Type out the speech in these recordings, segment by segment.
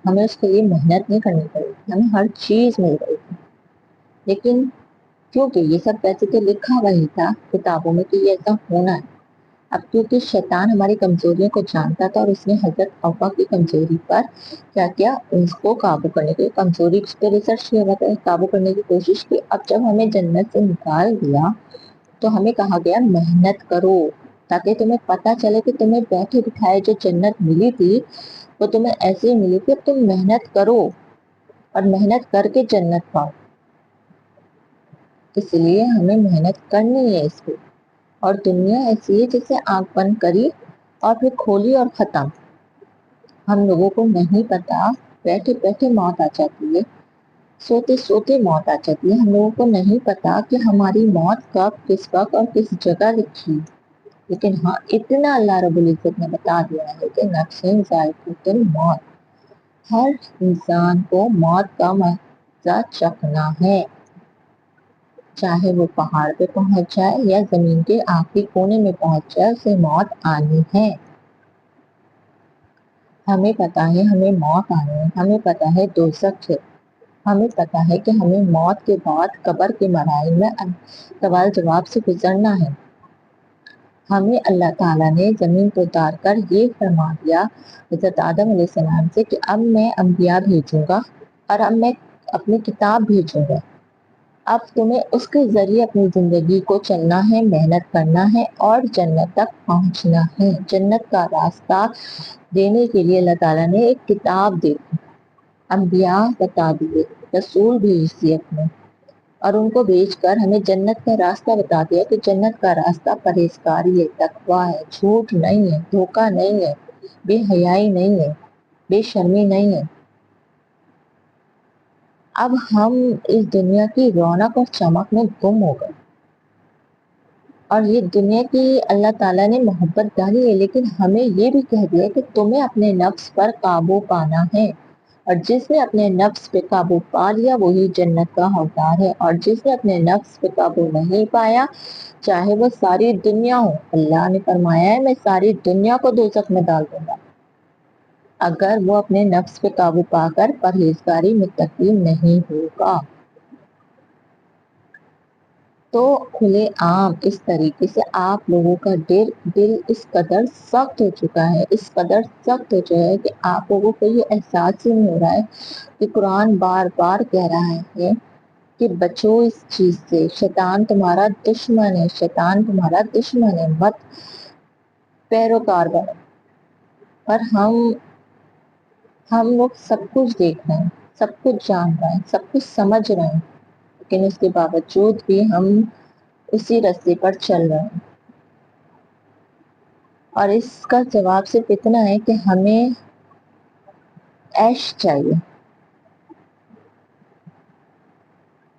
ہمیں اس کے لیے محنت نہیں کرنی پڑی تھی، ہمیں ہر چیز مل گئی تھی، لیکن کیونکہ یہ سب ویسے تو لکھا ہوا ہی تھا کتابوں میں کہ یہ ایسا ہونا ہے۔ اب کیونکہ شیطان ہماری کمزوریوں کو جانتا تھا اور اس نے حضرت حوا کی کمزوری پر کیا کیا، اس کو قابو کرنے کی کمزوری پہ ریسرچ کیا تھا، قابو کرنے کی کوشش کی۔ اب جب ہمیں جنت سے نکال دیا تو ہمیں کہا گیا محنت کرو، تاکہ تمہیں پتا چلے کہ تمہیں بیٹھے بٹھائے جو جنت ملی تھی وہ تمہیں ایسے ہی ملی تھی، اب تم محنت کرو اور محنت کر کے جنت پاؤ۔ اس لیے ہمیں محنت کرنی ہے اس پہ۔ اور دنیا ایسی ہے جیسے آنکھ بند کری اور پھر کھولی اور ختم۔ ہم لوگوں کو نہیں پتا، بیٹھے بیٹھے موت آ جاتی ہے، سوتے سوتے موت آ جاتی ہے۔ ہم لوگوں کو نہیں پتا کہ ہماری موت کب، کس وقت اور کس جگہ لکھی، لیکن ہاں اتنا اللہ رب العزت نے بتا دیا ہے کہ نفس ذائقۃ الموت، ہر انسان کو موت کا مزہ چکھنا ہے، چاہے وہ پہاڑ پہ پہنچ جائے یا زمین کے آخری کونے میں پہنچ جائے، اسے موت آنی ہے۔ ہمیں پتا ہے ہمیں موت آنی ہے، ہمیں پتا ہے دوزخ ہے، ہمیں پتا ہے کہ ہمیں موت کے بعد قبر کے مراحل میں سوال جواب سے گزرنا ہے۔ ہمیں اللہ تعالیٰ نے زمین کو اتار کر یہ فرما دیا حضرت آدم علیہ السلام سے کہ اب میں انبیاء بھیجوں گا اور اب میں اپنی کتاب بھیجوں گا، اب تمہیں اس کے ذریعے اپنی زندگی کو چلنا ہے، محنت کرنا ہے اور جنت تک پہنچنا ہے۔ جنت کا راستہ دینے کے لیے اللہ تعالیٰ نے ایک کتاب دی، انبیاء بتا دیے، رسول بھیج دیے اپنے، اور ان کو بھیج کر ہمیں جنت کا راستہ بتا دیا کہ جنت کا راستہ پرہیزگاری ہے، تقویٰ ہے، جھوٹ نہیں ہے، دھوکہ نہیں ہے، بے حیائی نہیں ہے، بے شرمی نہیں ہے۔ اب ہم اس دنیا کی رونق اور چمک میں گم ہو گئے، اور یہ دنیا کی اللہ تعالیٰ نے محبت ڈالی ہے، لیکن ہمیں یہ بھی کہہ دیا کہ تمہیں اپنے نفس پر قابو پانا ہے، اور جس نے اپنے نفس پہ قابو پا لیا وہی جنت کا حقدار ہے، اور جس نے اپنے نفس پہ قابو نہیں پایا چاہے وہ ساری دنیا ہو، اللہ نے فرمایا ہے میں ساری دنیا کو دوزخ میں ڈال دوں گا اگر وہ اپنے نفس پہ قابو پا کر پرہیزگاری متقی نہیں ہوگا۔ تو کھلے عام اس طریقے سے آپ لوگوں کا دل اس قدر سخت ہو چکا ہے، اس قدر سخت ہو چکا ہے کہ آپ لوگوں کو یہ احساس ہی نہیں ہو رہا ہے کہ قرآن بار بار کہہ رہا ہے کہ بچو اس چیز سے، شیطان تمہارا دشمن ہے، شیطان تمہارا دشمن ہے، مت پیروکار بنو۔ پر ہم لوگ سب کچھ دیکھ رہے ہیں، سب کچھ جان رہے ہیں، سب کچھ سمجھ رہے ہیں، لیکن اس کے باوجود بھی ہم اسی راستے پر چل رہے ہیں۔ اور اس کا جواب صرف اتنا ہے کہ ہمیں عیش چاہیے،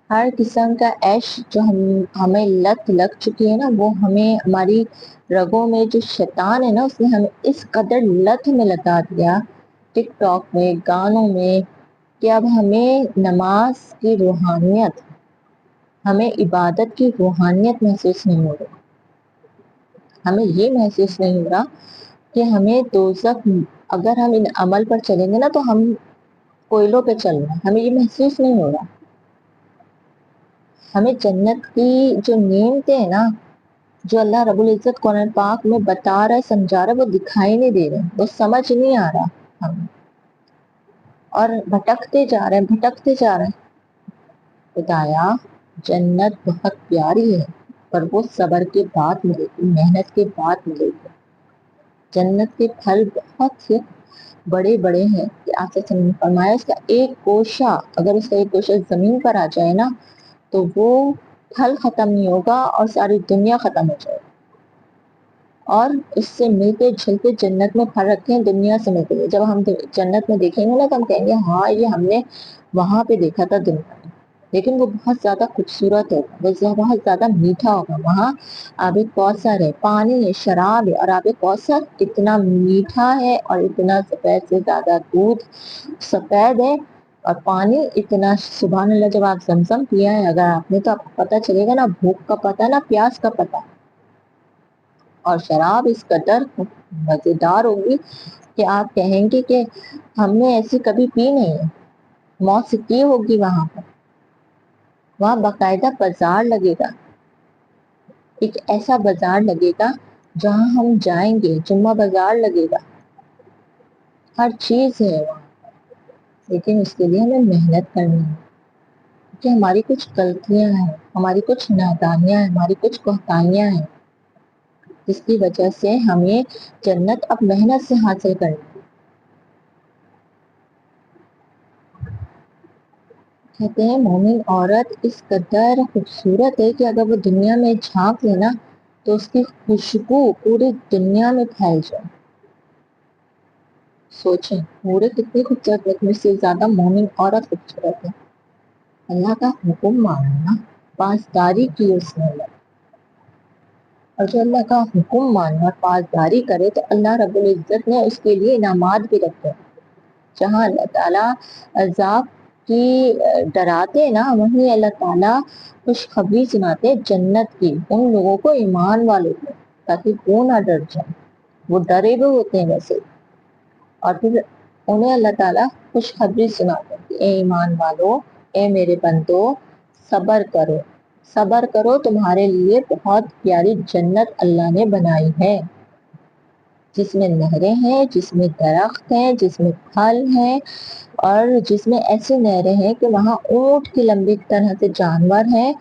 ہر قسم کا عیش جو ہمیں لت لگ چکی ہے نا، وہ ہمیں ہماری رگوں میں جو شیطان ہے نا اس نے ہمیں اس قدر لت میں لگا دیا ٹک ٹاک میں، گانوں میں، کہ اب ہمیں نماز کی روحانیت، ہمیں عبادت کی روحانیت محسوس نہیں ہو رہی، ہمیں یہ محسوس نہیں ہو رہا کہ ہمیں دوزخ، اگر ہم ان عمل پر چلیں گے نا تو ہم کوئلوں پہ چل رہے ہیں، ہمیں یہ محسوس نہیں ہو رہا۔ ہمیں جنت کی جو نعمتیں ہیں نا، جو اللہ رب العزت قرآن پاک میں بتا رہا ہے، سمجھا رہا ہے، وہ دکھائی نہیں دے رہے، وہ سمجھ نہیں آ رہا ہمیں، اور بھٹکتے جا رہے ہیں۔ خدایا جنت بہت پیاری ہے، پر وہ صبر کے بعد ملے گی، محنت کے بعد ملے گی۔ جنت کے پھل بہت سے بڑے بڑے ہیں کہ آپ سے فرمایا اس کا ایک گوشہ، اگر اس کا ایک گوشہ زمین پر آ جائے نا تو وہ پھل ختم نہیں ہوگا اور ساری دنیا ختم ہو جائے گی۔ اور اس سے ملتے جھلتے جنت میں پھل رکھے ہیں دنیا سے ملتے ہیں، جب ہم جنت میں دیکھیں گے نا تو ہم کہیں گے ہاں یہ ہم نے وہاں پہ دیکھا تھا دنیا میں، لیکن وہ بہت زیادہ خوبصورت ہے، وہ بہت زیادہ میٹھا ہوگا۔ وہاں آب کوثر ہے، پانی ہے، شراب ہے، اور آب کوثر اتنا میٹھا ہے اور اتنا سفید سے زیادہ دودھ سفید ہے، اور پانی اتنا، سبحان اللہ، جب آپ زمزم پیا ہے اگر آپ نے تو آپ کو پتہ چلے گا نا بھوک کا پتہ، نا پیاس کا پتہ۔ اور شراب اس قدر مزیدار ہوگی کہ آپ کہیں گے کہ ہم نے ایسی کبھی پی نہیں ہے، موت سے کی ہوگی وہاں پر. وہاں باقاعدہ بازار لگے گا، ایک ایسا بازار لگے گا جہاں ہم جائیں گے، جمعہ بازار لگے گا، ہر چیز ہے وہاں. لیکن اس کے لیے ہمیں محنت کرنی ہے، کہ ہماری کچھ غلطیاں ہیں، ہماری کچھ نادانیاں ہیں، ہماری کچھ کوتاہیاں ہیں، جس کی وجہ سے ہمیں جنت اب محنت سے حاصل کرنی. کہتے ہیں مومن عورت اس قدر خوبصورت ہے کہ اگر وہ دنیا میں جھانک لے نا تو اس کی خوشبو پوری دنیا میں پھیل جائے. سوچیں پورے کتنی خوبصورت لگنے سے زیادہ مومن عورت خوبصورت ہے. اللہ کا حکم ماننا، پاسداری کی اس نے، اور جو اللہ کا حکم مانے اور پاسداری کرے تو اللہ رب العزت نے اس کے لیے انعامات بھی رکھے. جہاں اللہ تعالیٰ عذاب کی ڈراتے ہیں نا، وہیں اللہ تعالیٰ خوشخبری سناتے جنت کی ان لوگوں کو، ایمان والوں کو، تاکہ وہ نہ ڈر جائیں. وہ ڈرے ہوئے ہوتے ہیں ویسے، اور پھر انہیں اللہ تعالیٰ خوشخبری سناتے ہیں کہ اے ایمان والو، اے میرے بندو، صبر کرو، صبر کرو، تمہارے لیے بہت پیاری جنت اللہ نے بنائی ہے، جس میں نہریں ہیں، جس میں درخت ہیں، جس میں پھل ہیں، اور جس میں ایسے نہریں ہیں کہ وہاں اونٹ کی لمبی طرح سے جانور ہیں،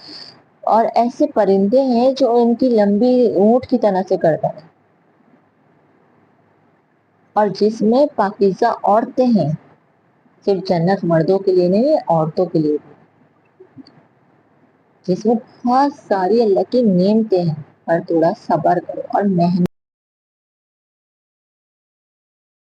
اور ایسے پرندے ہیں جو ان کی لمبی اونٹ کی طرح سے گردن ہے، اور جس میں پاکیزہ عورتیں ہیں. صرف جنت مردوں کے لیے نہیں ہے، عورتوں کے لیے بھی، جس میں بہت ساری اللہ کی نعمتیں ہیں. پر تھوڑا صبر کرو اور محنت